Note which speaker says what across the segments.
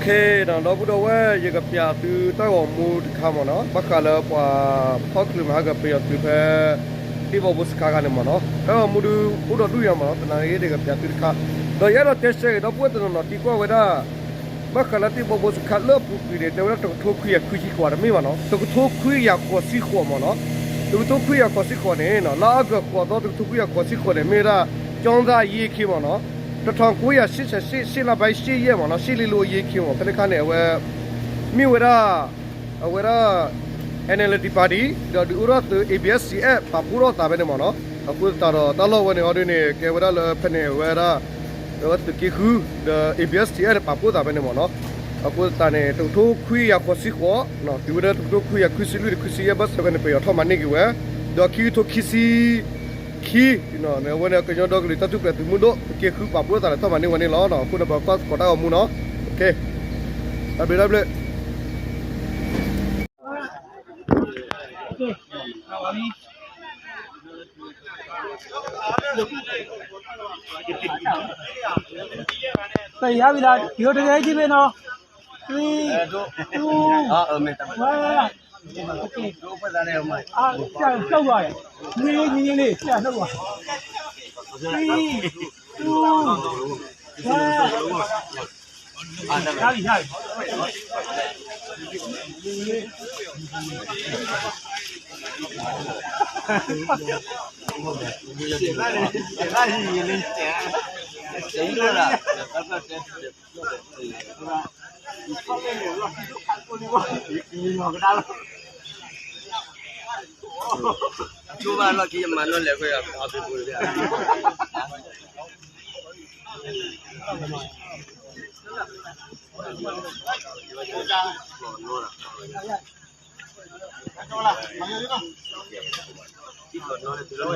Speaker 1: เคเราพูดว่าอยากเปียตือตั้งอมูดข้ามเนาะบักกะแล้วว่าพอคลิมากับเปียตือเพ่ที่บอกบุษกากันเนาะแล้วมูดูอุดดูยามเนาะแต่นายเด็กกับเปียตือข้าเราอยากเราเทสต์เราพูดตรงนั้นที่ก็เวลาบักกะแล้วที่บอกบุษกาเลิกพูดคุยเดี๋ยวเราต้องทุกคุยคุยขี้ขวานไม่มาเนาะต้องทุกคุยอยากขวสิขวานเนาะต้องทุกคุยอยากขวสิขวานเนี่ยเนาะแล้วก็ขวานต้องทุกคุยอยากขวสิขวานเนี่ยไม่ได้จงได้ยี่ขี้มาเนาะ ตะทองกูอยากสิละไปสิเยี่ยมเนาะสิลิโลยี่คิวมันเป็นการเนี่ยว่ามีเวลาNLD party เดี๋ยวดูรถ ABS ปะพูรถตาเป็นมันเนาะกูตลอดวันนี้อดีนี่แกเวลาเลยเป็นเวลาเดี๋ยวตุกี้คือเดี๋ยว ABS ปะพูตาเป็นมันเนาะกูตาเนี่ยทุกคุยอยากคุยขวเนาะที่เวลาทุกคุยอยากคุยสิลุยคุยสิบัสเป็นไปเอาทอมันนี่กี่เว้เดี๋ยวคิวทุกคิสิคีเนาะเนี่ยวันนี้ก็ยังดอกลิตาทุกแบบมุนโดเกี่ยวกับปะพูดแต่ละตัวมันนี่วันนี้ล้อเนาะคุณบอกก็ได้เอามุนเนาะโอเครับเลย
Speaker 2: Bây giờ bây giờ thiếu cái gì bên nó? Three, two, one. Okay. Đâu rồi? Nhìn đi, đâu rồi? Three, two, one. Ra.
Speaker 3: Chú ba lo kia mà nó lại quay à, à bị bùi ra. Chỉ còn nó là từ lâu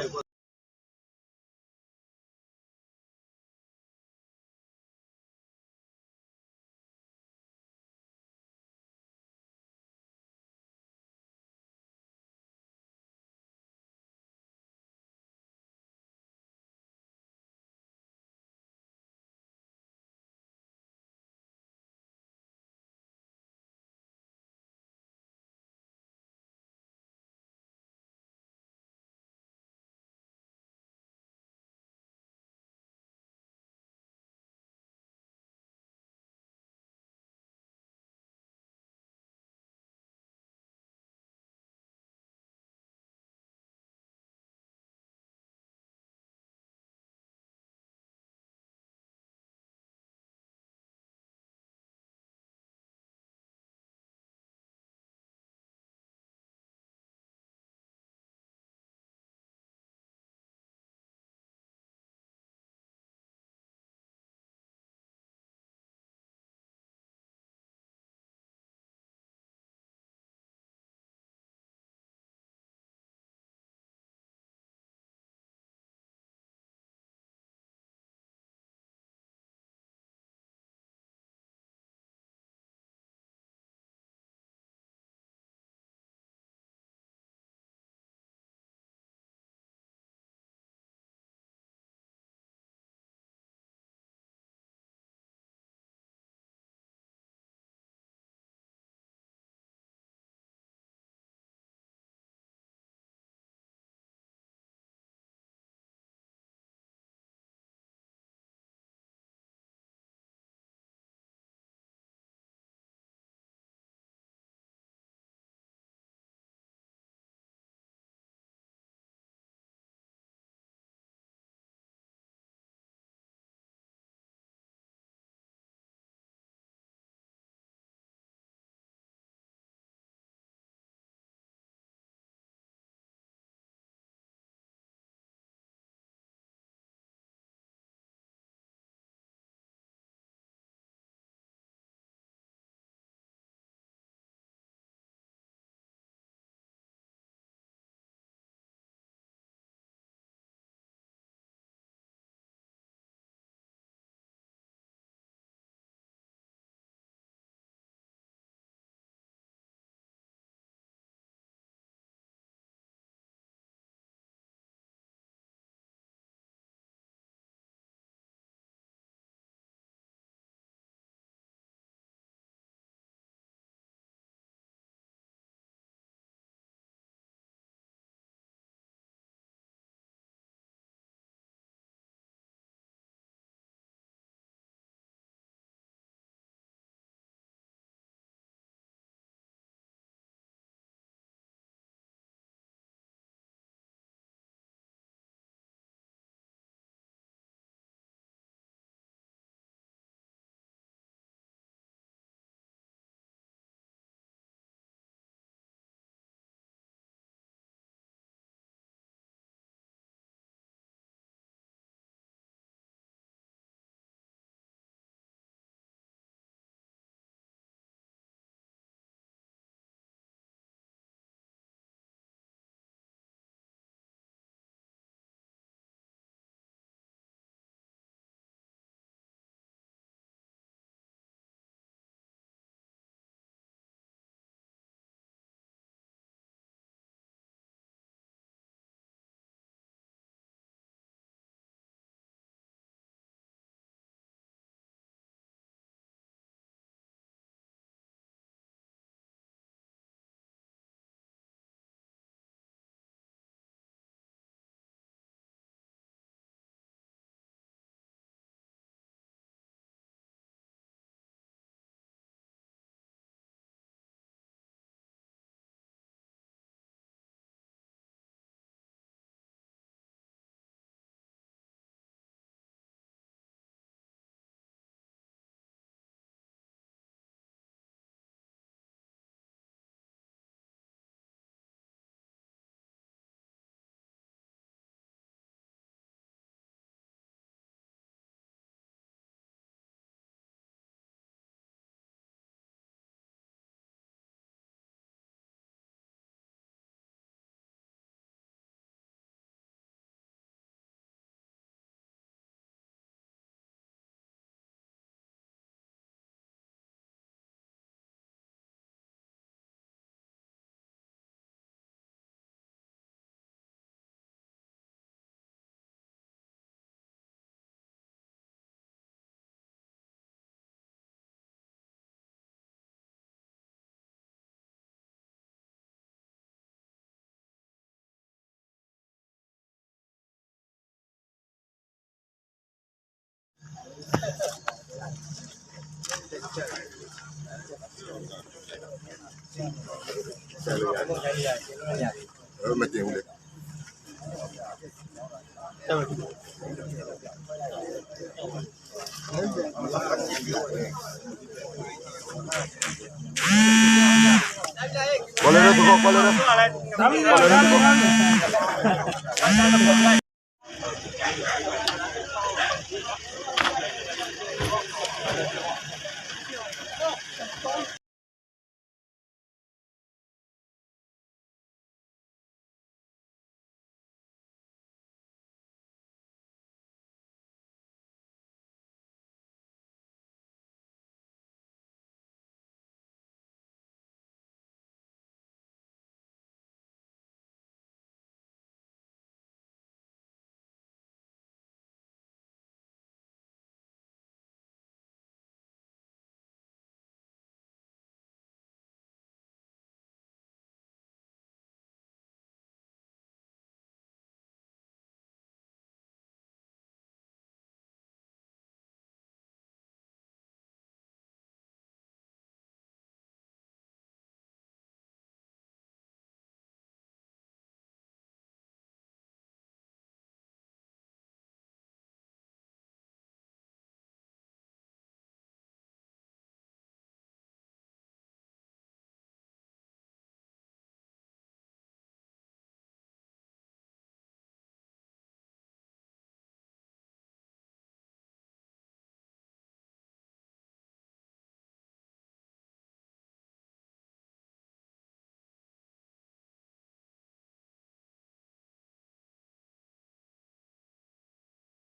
Speaker 4: မတင်ဘူးလေ Boleh tu, boleh tu.
Speaker 2: Tapi kalau